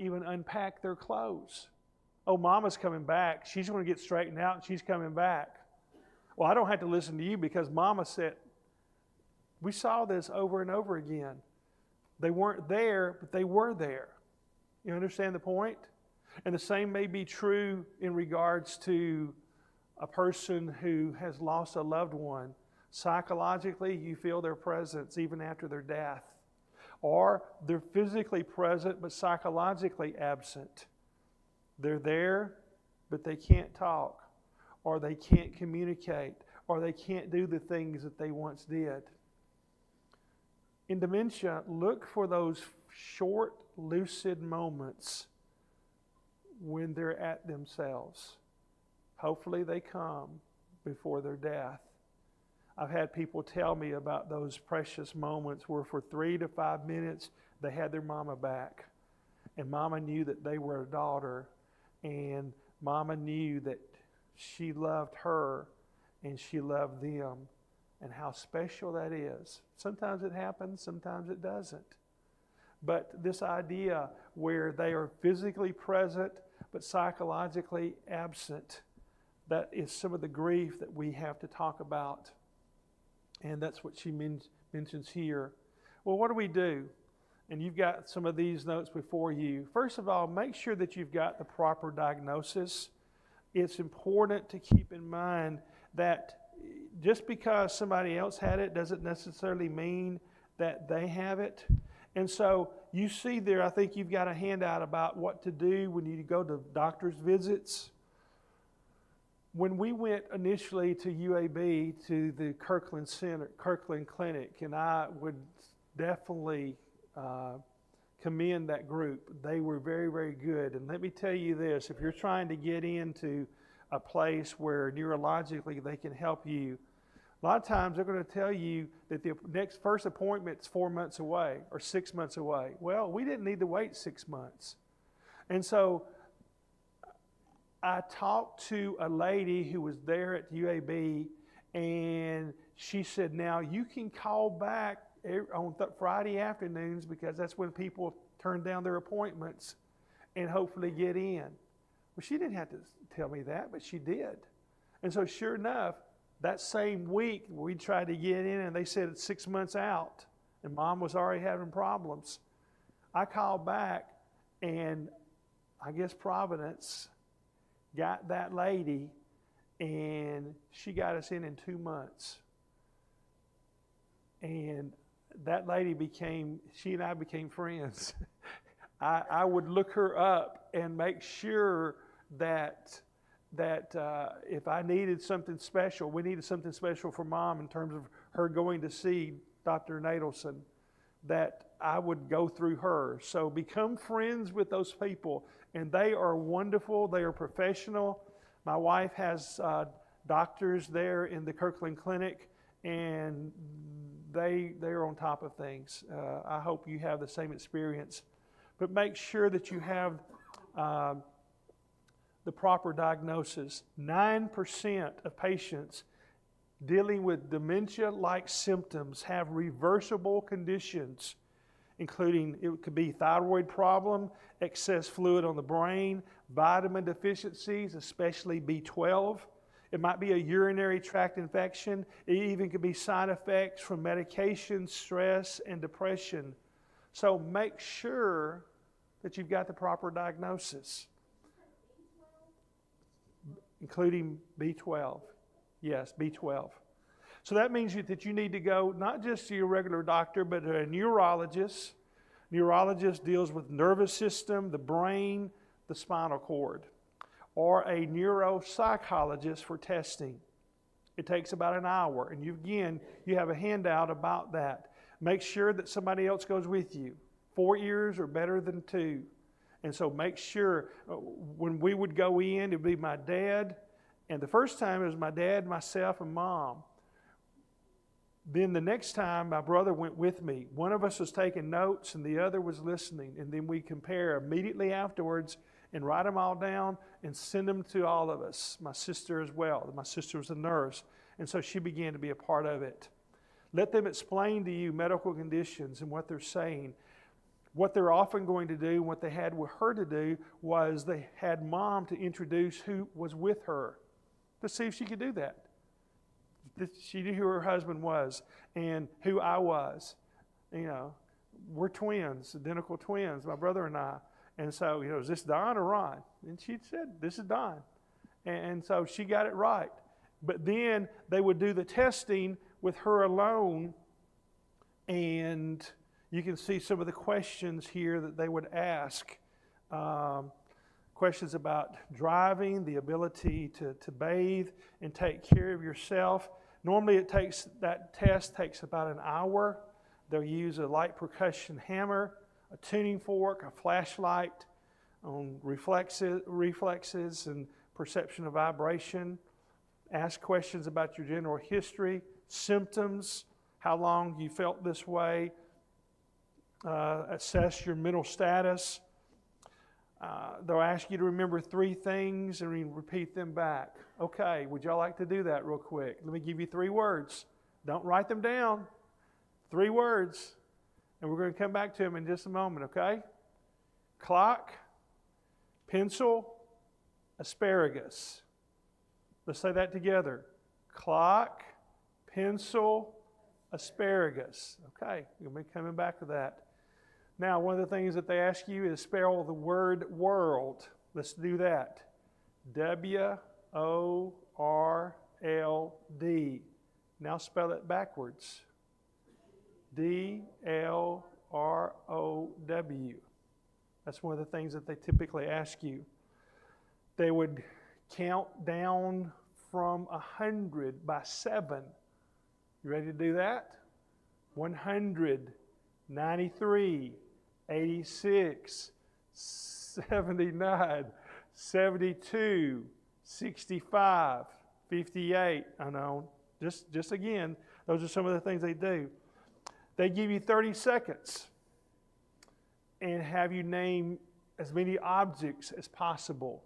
even unpack their clothes. Oh, Mama's coming back. She's going to get straightened out and she's coming back. Well, I don't have to listen to you because Mama said. We saw this over and over again. They weren't there, but they were there. You understand the point? And the same may be true in regards to a person who has lost a loved one. Psychologically, you feel their presence even after their death. Or they're physically present but psychologically absent. They're there, but they can't talk, or they can't communicate, or they can't do the things that they once did. In dementia, look for those short, lucid moments when they're at themselves. Hopefully they come before their death. I've had people tell me about those precious moments where for 3 to 5 minutes they had their mama back. And mama knew that they were a daughter. And mama knew that she loved her and she loved them. And how special that is. Sometimes it happens, sometimes it doesn't. But this idea where they are physically present but psychologically absent, that is some of the grief that we have to talk about. And that's what she mentions here. Well, what do we do? And you've got some of these notes before you. First of all, make sure that you've got the proper diagnosis. It's important to keep in mind that just because somebody else had it doesn't necessarily mean that they have it. And so you see there, I think you've got a handout about what to do when you go to doctor's visits. When we went initially to UAB, to the Kirkland Clinic, and I would definitely commend that group. They were very, very good. And let me tell you this, if you're trying to get into a place where neurologically they can help you, a lot of times they're going to tell you that the first appointment is 4 months away or 6 months away. Well, we didn't need to wait 6 months. And so I talked to a lady who was there at UAB, and she said, now you can call back on Friday afternoons because that's when people turn down their appointments and hopefully get in. Well, she didn't have to tell me that, but she did. And so sure enough, that same week we tried to get in and they said it's 6 months out and Mom was already having problems. I called back and I guess Providence got that lady and she got us in 2 months. And that lady she and I became friends. I would look her up and make sure that if I needed something special, we needed something special for Mom in terms of her going to see Dr. Nadelson, that I would go through her. So become friends with those people, and they are wonderful. They are professional. My wife has doctors there in the Kirkland Clinic, and they are on top of things. I hope you have the same experience. But make sure that you have the proper diagnosis. 9% of patients dealing with dementia-like symptoms have reversible conditions, including it could be thyroid problem, excess fluid on the brain, vitamin deficiencies, especially B12. It might be a urinary tract infection. It even could be side effects from medication, stress, and depression. So make sure that you've got the proper diagnosis, including B12. Yes, B12. So that means that you need to go not just to your regular doctor, but a neurologist. Neurologist deals with nervous system, the brain, the spinal cord, or a neuropsychologist for testing. It takes about an hour, and you have a handout about that. Make sure that somebody else goes with you. 4 ears are better than 2. And so make sure when we would go in, it would be my dad. And the first time it was my dad, myself, and Mom. Then the next time my brother went with me. One of us was taking notes and the other was listening. And then we compare immediately afterwards and write them all down and send them to all of us. My sister as well. My sister was a nurse. And so she began to be a part of it. Let them explain to you medical conditions and what they're saying. What they're often going to do, and what they had with her to do, was they had Mom to introduce who was with her to see if she could do that. She knew who her husband was and who I was. You know, we're twins, identical twins, my brother and I. And so, you know, is this Don or Ron? And she said, this is Don. And so she got it right. But then they would do the testing with her alone, and you can see some of the questions here that they would ask. Questions about driving, the ability to bathe and take care of yourself. Normally that test takes about an hour. They'll use a light percussion hammer, a tuning fork, a flashlight on reflexes and perception of vibration. Ask questions about your general history, symptoms, how long you felt this way. Assess your mental status. They'll ask you to remember 3 things and repeat them back. Okay, would y'all like to do that real quick? Let me give you 3 words. Don't write them down. 3 words. And we're going to come back to them in just a moment, okay? Clock, pencil, asparagus. Let's say that together. Clock, pencil, asparagus. Okay, we'll be coming back to that. Now, one of the things that they ask you is spell the word world. Let's do that. W-O-R-L-D. Now spell it backwards. D-L-R-O-W. That's one of the things that they typically ask you. They would count down from 100 by 7. You ready to do that? 100, 93, 86, 79, 72, 65, 58. I know. Just again, those are some of the things they do. They give you 30 seconds and have you name as many objects as possible.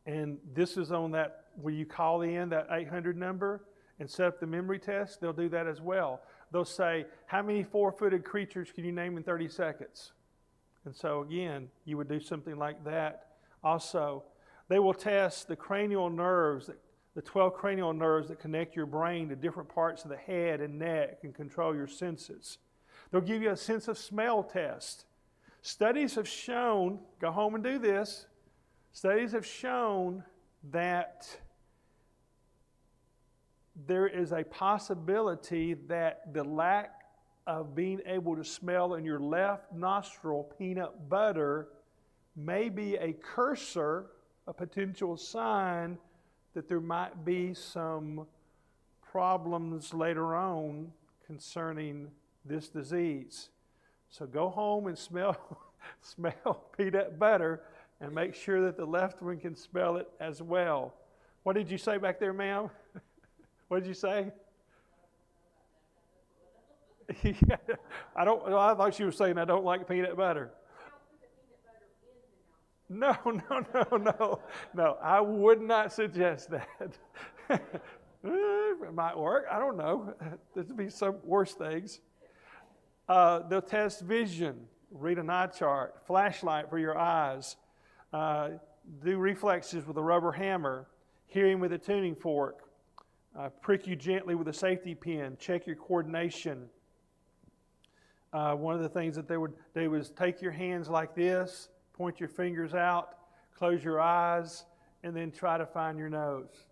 And this is on that, where you call in that 800 number and set up the memory test. They'll do that as well. They'll say, how many 4-footed creatures can you name in 30 seconds? And so again, you would do something like that. Also, they will test the cranial nerves, the 12 cranial nerves that connect your brain to different parts of the head and neck and control your senses. They'll give you a sense of smell test. Studies have shown, go home and do this, studies have shown that there is a possibility that the lack of being able to smell in your left nostril peanut butter may be a cursor, a potential sign that there might be some problems later on concerning this disease. So go home and smell peanut butter and make sure that the left one can smell it as well. What did you say back there, ma'am? What did you say? Yeah, I thought she was saying I don't like peanut butter. No. I would not suggest that. It might work. I don't know. There'd be some worse things. They'll test vision, read an eye chart, flashlight for your eyes, do reflexes with a rubber hammer, hearing with a tuning fork, prick you gently with a safety pin, check your coordination. One of the things that they would do is take your hands like this, point your fingers out, close your eyes, and then try to find your nose.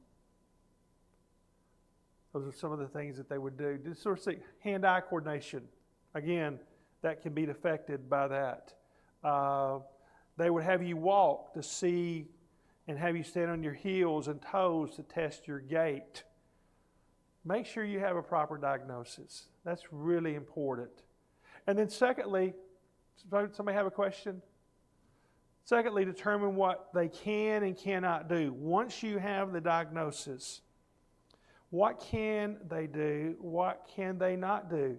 Those are some of the things that they would do. Just sort of see hand-eye coordination. Again, that can be affected by that. They would have you walk to see and have you stand on your heels and toes to test your gait. Make sure you have a proper diagnosis. That's really important. And then secondly, somebody have a question? Secondly, determine what they can and cannot do. Once you have the diagnosis, what can they do? What can they not do?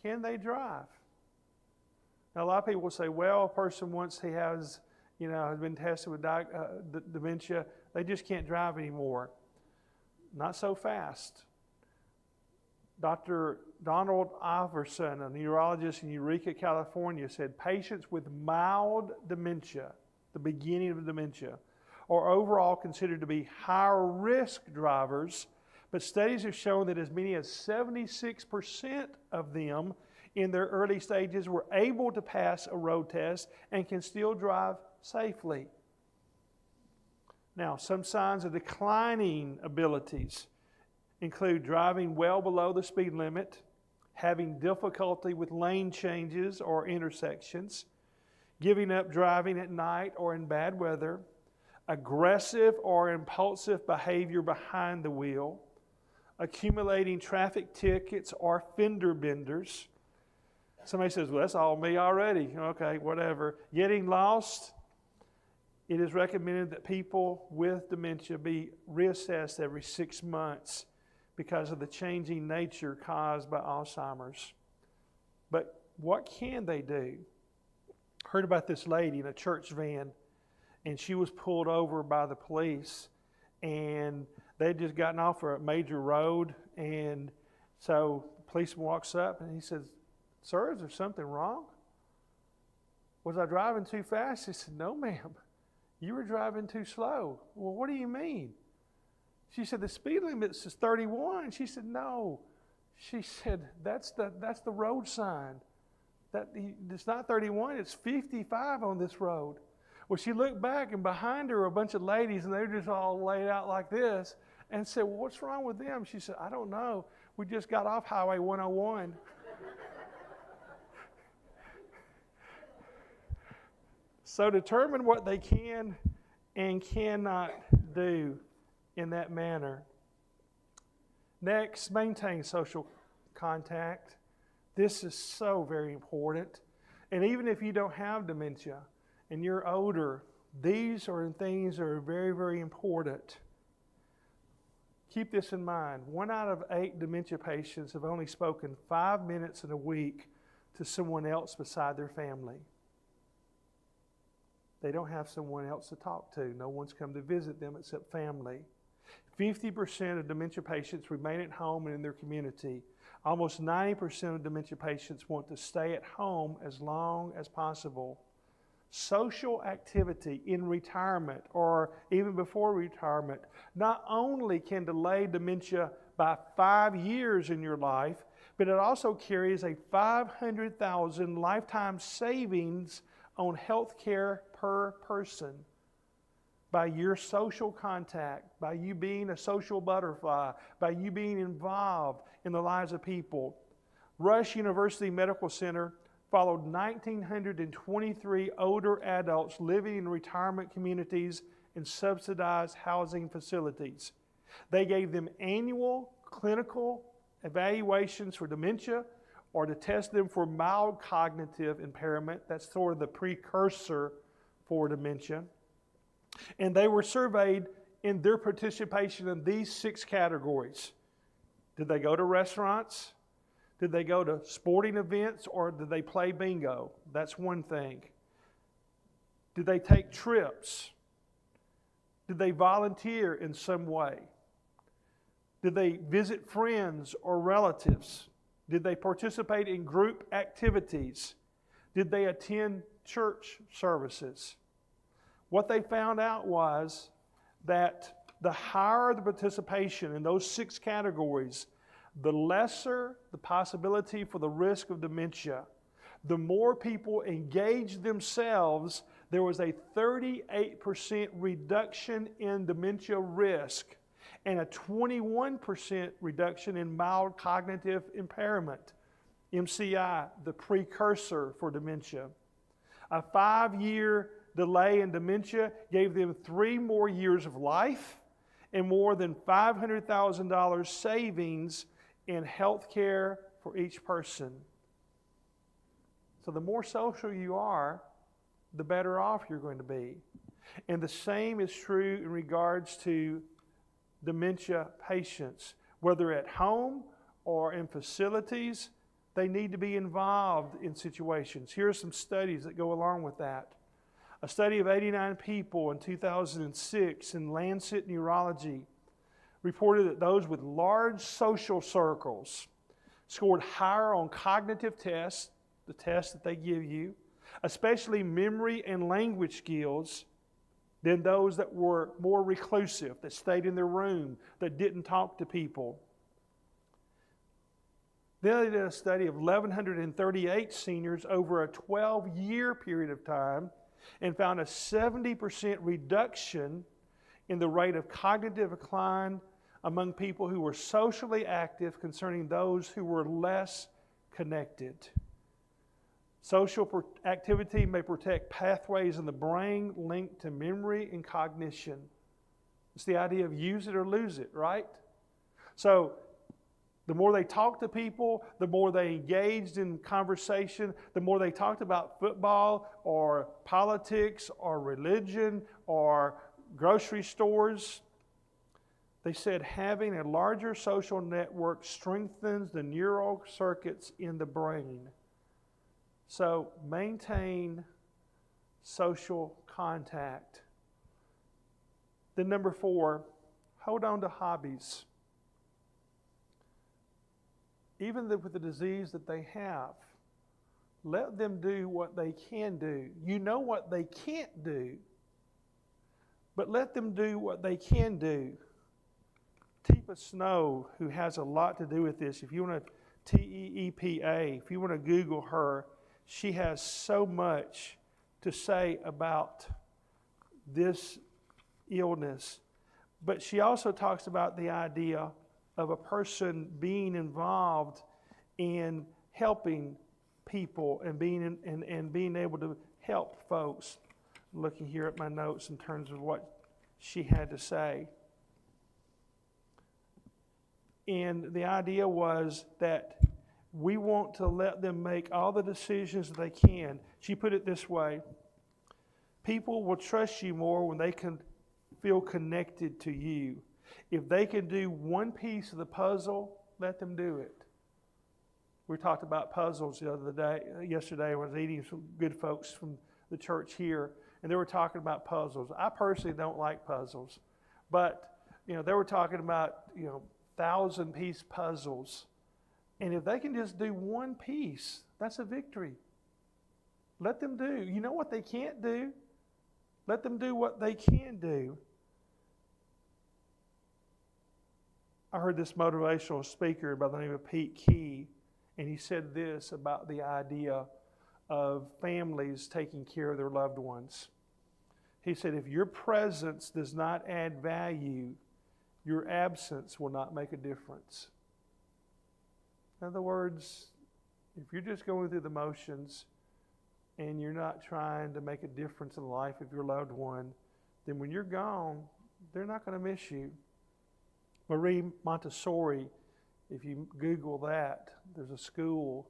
Can they drive? Now, a lot of people will say, well, a person once he has been tested with dementia, they just can't drive anymore. Not so fast. Dr. Donald Iverson, a neurologist in Eureka, California, said patients with mild dementia, the beginning of dementia, are overall considered to be higher risk drivers, but studies have shown that as many as 76% of them in their early stages were able to pass a road test and can still drive safely. Now, some signs of declining abilities include driving well below the speed limit, having difficulty with lane changes or intersections, giving up driving at night or in bad weather, aggressive or impulsive behavior behind the wheel, accumulating traffic tickets or fender benders. Somebody says, well, that's all me already. Okay, whatever. Getting lost. It is recommended that people with dementia be reassessed every 6 months because of the changing nature caused by Alzheimer's. But what can they do? Heard about this lady in a church van, and she was pulled over by the police, and they'd just gotten off a major road, and so the policeman walks up and he says, "Sir, is there something wrong? Was I driving too fast?" He said, "No, ma'am. You were driving too slow." "Well, what do you mean?" She said, "The speed limit is 31. She said, "No." She said, that's the road sign. It's not 31, it's 55 on this road. Well, she looked back, and behind her were a bunch of ladies, and they were just all laid out like this, and said, "Well, what's wrong with them?" She said, "I don't know. We just got off Highway 101. So determine what they can and cannot do in that manner. Next, maintain social contact. This is so very important. And even if you don't have dementia and you're older, these are things that are very, very important. Keep this in mind. 1 out of 8 dementia patients have only spoken 5 minutes in a week to someone else beside their family. They don't have someone else to talk to. No one's come to visit them except family. 50% of dementia patients remain at home and in their community. Almost 90% of dementia patients want to stay at home as long as possible. Social activity in retirement or even before retirement not only can delay dementia by 5 years in your life, but it also carries a $500,000 lifetime savings on health care per person. By your social contact, by you being a social butterfly, by you being involved in the lives of people. Rush University Medical Center followed 1,923 older adults living in retirement communities and subsidized housing facilities. They gave them annual clinical evaluations for dementia or to test them for mild cognitive impairment. That's sort of the precursor for dementia. And they were surveyed in their participation in these 6 categories. Did they go to restaurants? Did they go to sporting events, or did they play bingo? That's one thing. Did they take trips? Did they volunteer in some way? Did they visit friends or relatives? Did they participate in group activities? Did they attend church services? What they found out was that the higher the participation in those 6 categories, the lesser the possibility for the risk of dementia. The more people engaged themselves, there was a 38% reduction in dementia risk and a 21% reduction in mild cognitive impairment, MCI, the precursor for dementia. A 5-year delay in dementia gave them 3 more years of life and more than $500,000 savings in health care for each person. So the more social you are, the better off you're going to be. And the same is true in regards to dementia patients. Whether at home or in facilities, they need to be involved in situations. Here are some studies that go along with that. A study of 89 people in 2006 in Lancet Neurology reported that those with large social circles scored higher on cognitive tests, the tests that they give you, especially memory and language skills, than those that were more reclusive, that stayed in their room, that didn't talk to people. Then they did a study of 1,138 seniors over a 12-year period of time and found a 70% reduction in the rate of cognitive decline among people who were socially active concerning those who were less connected. Social activity may protect pathways in the brain linked to memory and cognition. It's the idea of use it or lose it, right? So the more they talked to people, the more they engaged in conversation, the more they talked about football or politics or religion or grocery stores. They said having a larger social network strengthens the neural circuits in the brain. So maintain social contact. Then number 4, hold on to hobbies. Even with the disease that they have, let them do what they can do. You know what they can't do, but let them do what they can do. Teepa Snow, who has a lot to do with this, if you want to, Teepa, if you want to Google her, she has so much to say about this illness. But she also talks about the idea of a person being involved in helping people and being able to help folks. I'm looking here at my notes in terms of what she had to say. And the idea was that we want to let them make all the decisions that they can. She put it this way: people will trust you more when they can feel connected to you. If they can do one piece of the puzzle, let them do it. We talked about puzzles yesterday when I was eating some good folks from the church here, and they were talking about puzzles. I personally don't like puzzles, but they were talking about 1,000-piece puzzles. And if they can just do one piece, that's a victory. Let them do. You know what they can't do? Let them do what they can do. I heard this motivational speaker by the name of Pete Key, and he said this about the idea of families taking care of their loved ones. He said, if your presence does not add value, your absence will not make a difference. In other words, if you're just going through the motions and you're not trying to make a difference in the life of your loved one, then when you're gone, they're not going to miss you. Marie Montessori, if you Google that, there's a school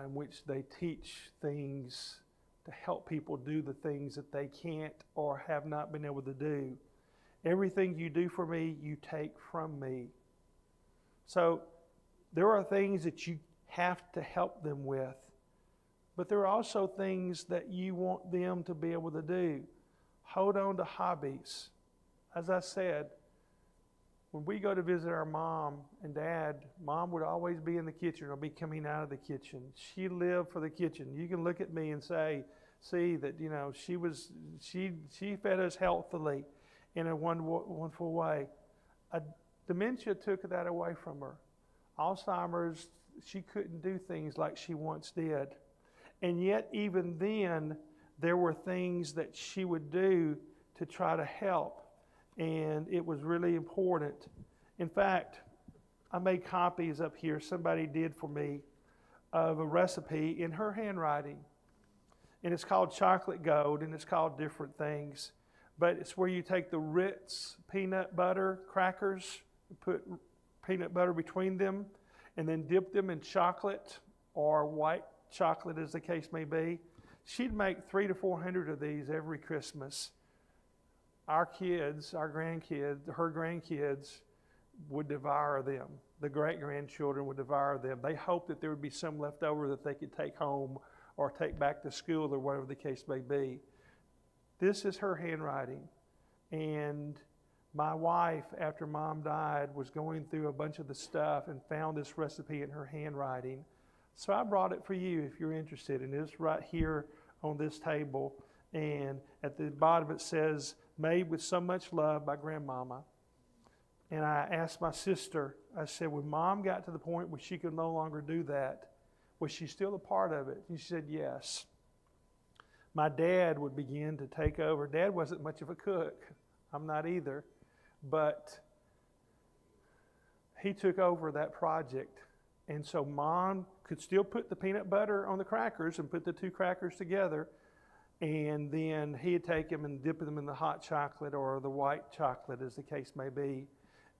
in which they teach things to help people do the things that they can't or have not been able to do. Everything you do for me, you take from me. So there are things that you have to help them with, but there are also things that you want them to be able to do. Hold on to hobbies. As I said, when we go to visit our mom and dad, Mom would always be in the kitchen or be coming out of the kitchen. She lived for the kitchen. You can look at me and see that she fed us healthily in a wonderful way. Dementia took that away from her. Alzheimer's, she couldn't do things like she once did. And yet, even then, there were things that she would do to try to help. And it was really important. In fact, I made copies up here, somebody did for me, of a recipe in her handwriting. And it's called Chocolate Gold, and it's called different things. But it's where you take the Ritz peanut butter crackers, put peanut butter between them, and then dip them in chocolate or white chocolate as the case may be. She'd make 300 to 400 of these every Christmas. Our kids, her grandkids would devour them. The great-grandchildren would devour them. They hoped that there would be some left over that they could take home or take back to school or whatever the case may be. This is her handwriting. And My wife, after Mom died, was going through a bunch of the stuff and found this recipe in her handwriting. So I brought it for you if you're interested. And it's right here on this table. And at the bottom it says, "Made with so much love by Grandmama." And I asked my sister, I said, when Mom got to the point where she could no longer do that, was she still a part of it? And she said, yes. My dad would begin to take over. Dad wasn't much of a cook. I'm not either. But he took over that project. And so Mom could still put the peanut butter on the crackers and put the two crackers together. And then he'd take them and dip them in the hot chocolate or the white chocolate, as the case may be.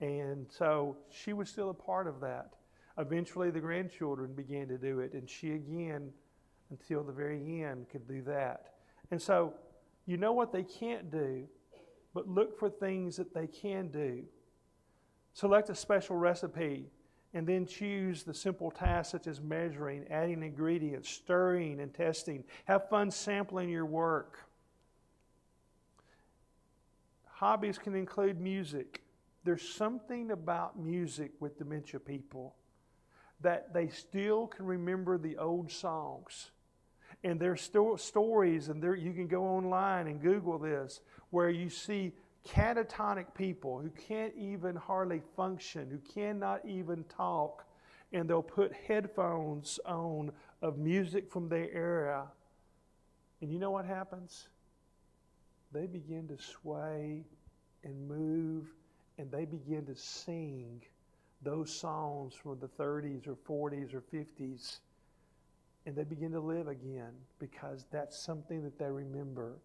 And so she was still a part of that. Eventually the grandchildren began to do it, and she again, until the very end, could do that. And so you know what they can't do, but look for things that they can do. Select a special recipe, and then choose the simple tasks such as measuring, adding ingredients, stirring, and testing. Have fun sampling your work. Hobbies can include music. There's something about music with dementia people that they still can remember the old songs. And there's still stories, and you can go online and Google this, where you see catatonic people who can't even hardly function, who cannot even talk, and they'll put headphones on of music from their era. And you know what happens? They begin to sway and move, and they begin to sing those songs from the 30s or 40s or 50s. And they begin to live again because that's something that they remember.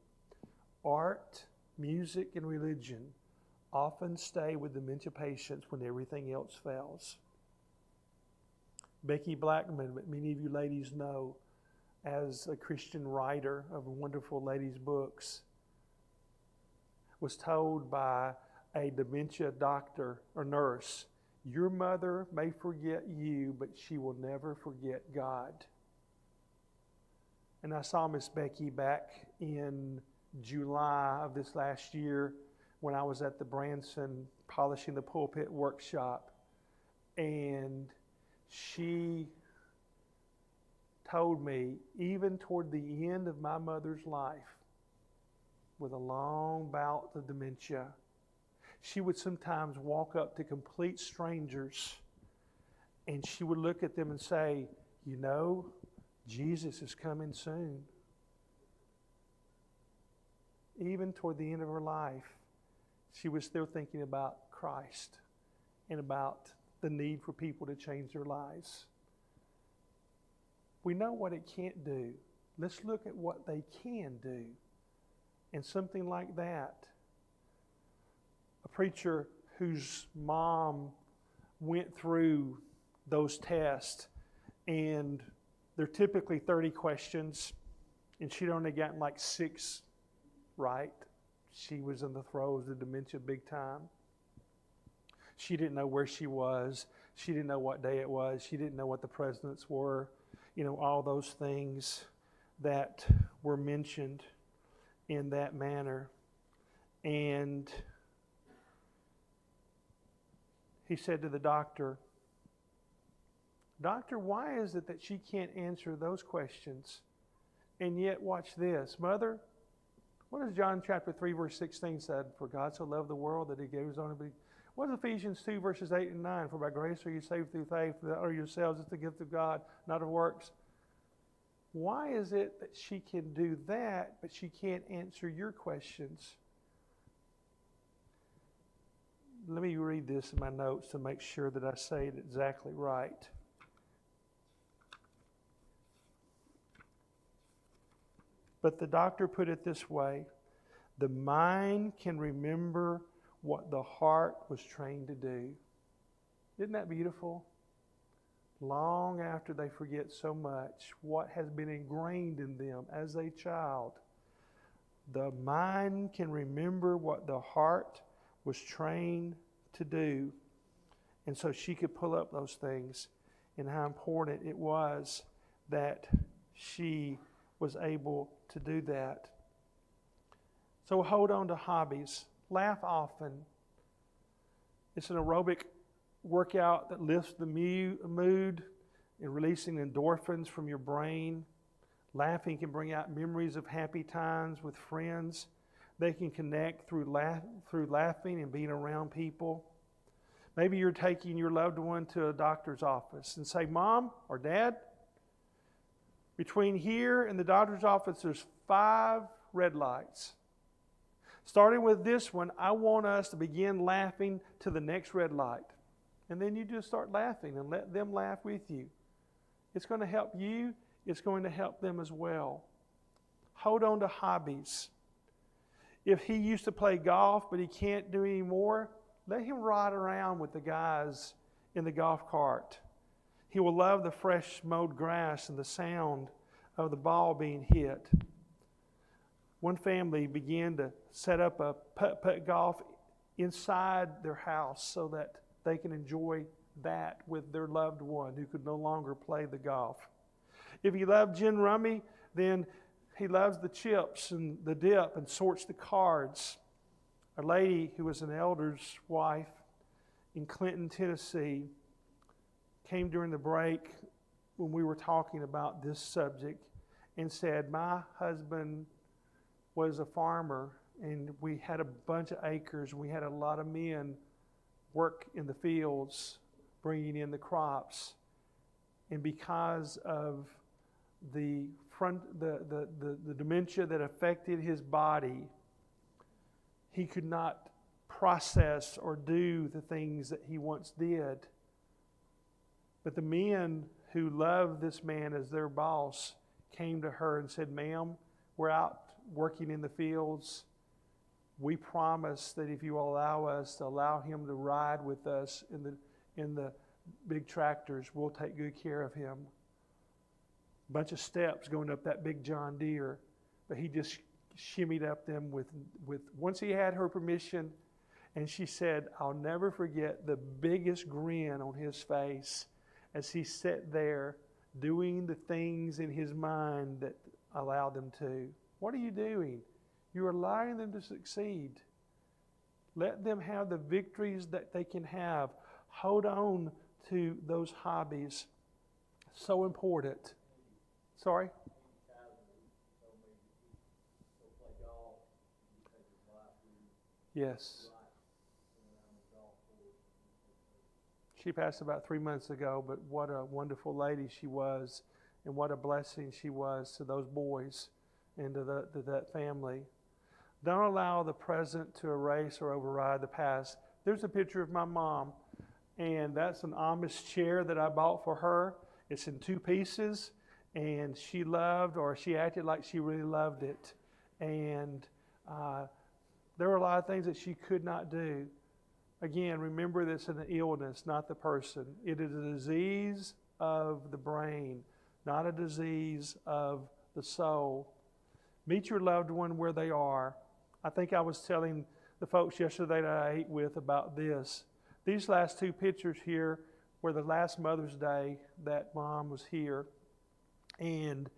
Art, music, and religion often stay with dementia patients when everything else fails. Becky Blackman, many of you ladies know, as a Christian writer of wonderful ladies' books, was told by a dementia doctor or nurse, "Your mother may forget you, but she will never forget God." And I saw Miss Becky back in July of this last year when I was at the Branson Polishing the Pulpit workshop. And she told me, even toward the end of my mother's life, with a long bout of dementia, she would sometimes walk up to complete strangers and she would look at them and say, "You know, Jesus is coming soon." Even toward the end of her life, she was still thinking about Christ and about the need for people to change their lives. We know what it can't do. Let's look at what they can do. And something like that. A preacher whose mom went through those tests, and they're typically 30 questions, and she'd only gotten like 6 right. She was in the throes of dementia big time. She didn't know where she was. She didn't know what day it was. She didn't know what the presidents were. You know, all those things that were mentioned in that manner. And he said to the doctor, "Doctor, why is it that she can't answer those questions? And yet, watch this. Mother, what does John chapter 3, verse 16 said? For God so loved the world that he gave his only." What does Ephesians 2, verses 8 and 9? For by grace are you saved through faith, that are yourselves, it's the gift of God, not of works. Why is it that she can do that, but she can't answer your questions? Let me read this in my notes to make sure that I say it exactly right. But the doctor put it this way: the mind can remember what the heart was trained to do. Isn't that beautiful? Long after they forget so much what has been ingrained in them as a child, the mind can remember what the heart was trained to do. And so she could pull up those things, and how important it was that she was able to do that. So hold on to hobbies. Laugh often. It's an aerobic workout that lifts the mood and releasing endorphins from your brain. Laughing can bring out memories of happy times with friends. They can connect through laughing and being around people. Maybe you're taking your loved one to a doctor's office and say, Mom or Dad, between here and the doctor's office, there's 5 red lights. Starting with this one, I want us to begin laughing to the next red light. And then you just start laughing and let them laugh with you. It's going to help you. It's going to help them as well. Hold on to hobbies. If he used to play golf, but he can't do anymore, let him ride around with the guys in the golf cart. He will love the fresh mowed grass and the sound of the ball being hit. One family began to set up a putt-putt golf inside their house so that they can enjoy that with their loved one who could no longer play the golf. If he loved gin rummy, then he loves the chips and the dip and sorts the cards. A lady who was an elder's wife in Clinton, Tennessee, came during the break when we were talking about this subject and said, my husband was a farmer and we had a bunch of acres. We had a lot of men work in the fields bringing in the crops. And because of the dementia that affected his body, he could not process or do the things that he once did. But the men who loved this man as their boss came to her and said, Ma'am, we're out working in the fields. We promise that if you will allow us to allow him to ride with us in the big tractors, we'll take good care of him. A bunch of steps going up that big John Deere, but he just shimmied up them with once he had her permission, and she said, I'll never forget the biggest grin on his face as he sat there doing the things in his mind that allowed them to. What are you doing? You're allowing them to succeed. Let them have the victories that they can have. Hold on to those hobbies. So important. Sorry? Yes. She passed about 3 months ago, but what a wonderful lady she was, and what a blessing she was to those boys and to that family. Don't allow the present to erase or override the past. There's a picture of my mom, and that's an Amish chair that I bought for her. It's in 2 pieces, and she loved, or she acted like she really loved it. And there were a lot of things that she could not do. Again, remember this is an illness, not the person. It is a disease of the brain, not a disease of the soul. Meet your loved one where they are. I think I was telling the folks yesterday that I ate with about this. These last 2 pictures here were the last Mother's Day that Mom was here. And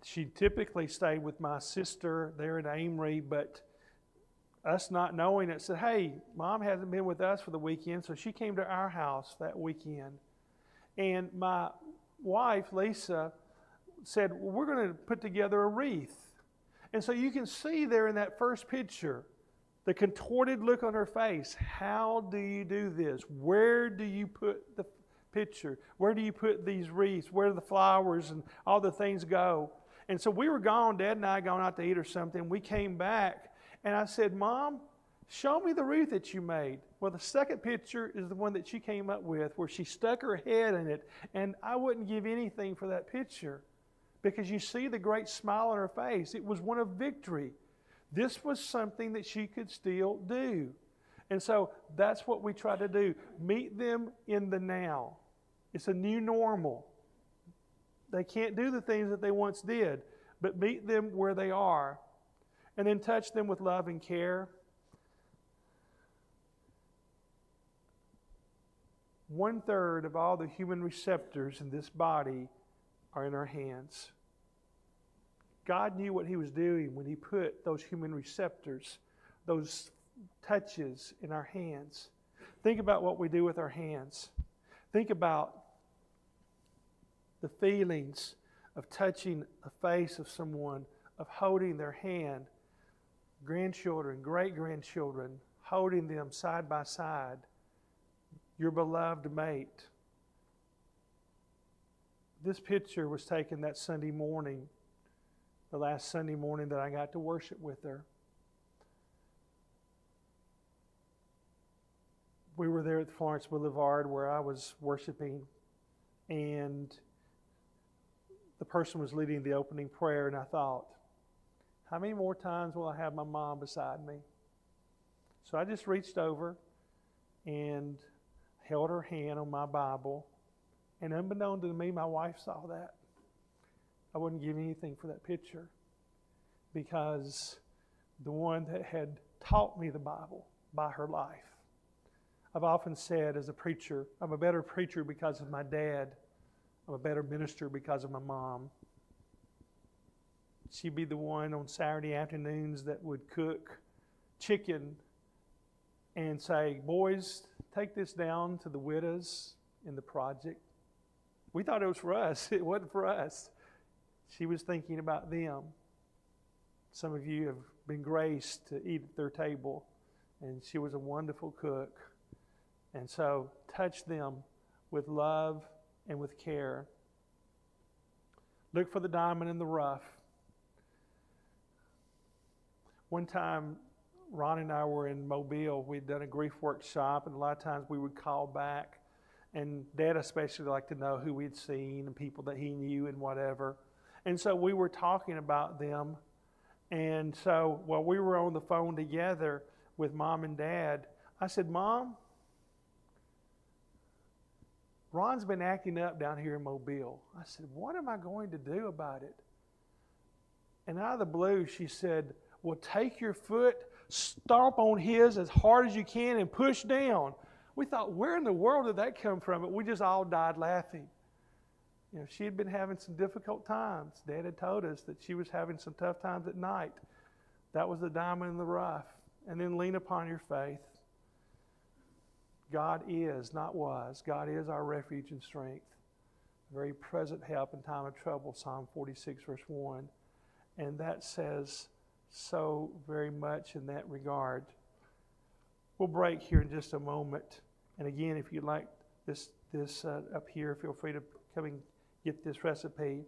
she typically stayed with my sister there in Amory, but us not knowing it said, hey, Mom hasn't been with us for the weekend, so she came to our house that weekend. And my wife, Lisa, said, well, we're going to put together a wreath. And so you can see there in that first picture, the contorted look on her face. How do you do this? Where do you put the picture? Where do you put these wreaths? Where do the flowers and all the things go? And so we were gone, Dad and I gone out to eat or something. We came back, and I said, Mom, show me the wreath that you made. Well, the second picture is the one that she came up with, where she stuck her head in it. And I wouldn't give anything for that picture, because you see the great smile on her face. It was one of victory. This was something that she could still do. And so that's what we try to do. Meet them in the now. It's a new normal. They can't do the things that they once did, but meet them where they are. And then touch them with love and care. 1/3 of all the human receptors in this body are in our hands. God knew what He was doing when He put those human receptors, those touches in our hands. Think about what we do with our hands. Think about the feelings of touching the face of someone, of holding their hand, grandchildren, great-grandchildren, holding them side by side, your beloved mate. This picture was taken that Sunday morning, the last Sunday morning that I got to worship with her. We were there at Florence Boulevard where I was worshiping, and the person was leading the opening prayer, and I thought, how many more times will I have my mom beside me? So I just reached over and held her hand on my Bible, and unbeknown to me, my wife saw that. I wouldn't give anything for that picture, because the one that had taught me the Bible by her life. I've often said as a preacher, I'm a better preacher because of my dad. I'm a better minister because of my mom. She'd be the one on Saturday afternoons that would cook chicken and say, boys, take this down to the widows in the project. We thought it was for us. It wasn't for us. She was thinking about them. Some of you have been graced to eat at their table, and she was a wonderful cook. And so touch them with love and with care. Look for the diamond in the rough. One time, Ron and I were in Mobile. We'd done a grief workshop, and a lot of times we would call back. And Dad especially liked to know who we'd seen and people that he knew and whatever. And so we were talking about them. And so while we were on the phone together with Mom and Dad, I said, Mom, Ron's been acting up down here in Mobile. I said, what am I going to do about it? And out of the blue, she said, well, take your foot, stomp on his as hard as you can, and push down. We thought, where in the world did that come from? But we just all died laughing. You know, she had been having some difficult times. Dad had told us that she was having some tough times at night. That was the diamond in the rough. And then lean upon your faith. God is, not was. God is our refuge and strength. Very present help in time of trouble, Psalm 46, verse 1. And that says so very much in that regard. We'll break here in just a moment. And again, if you'd like this up here, feel free to come and get this recipe.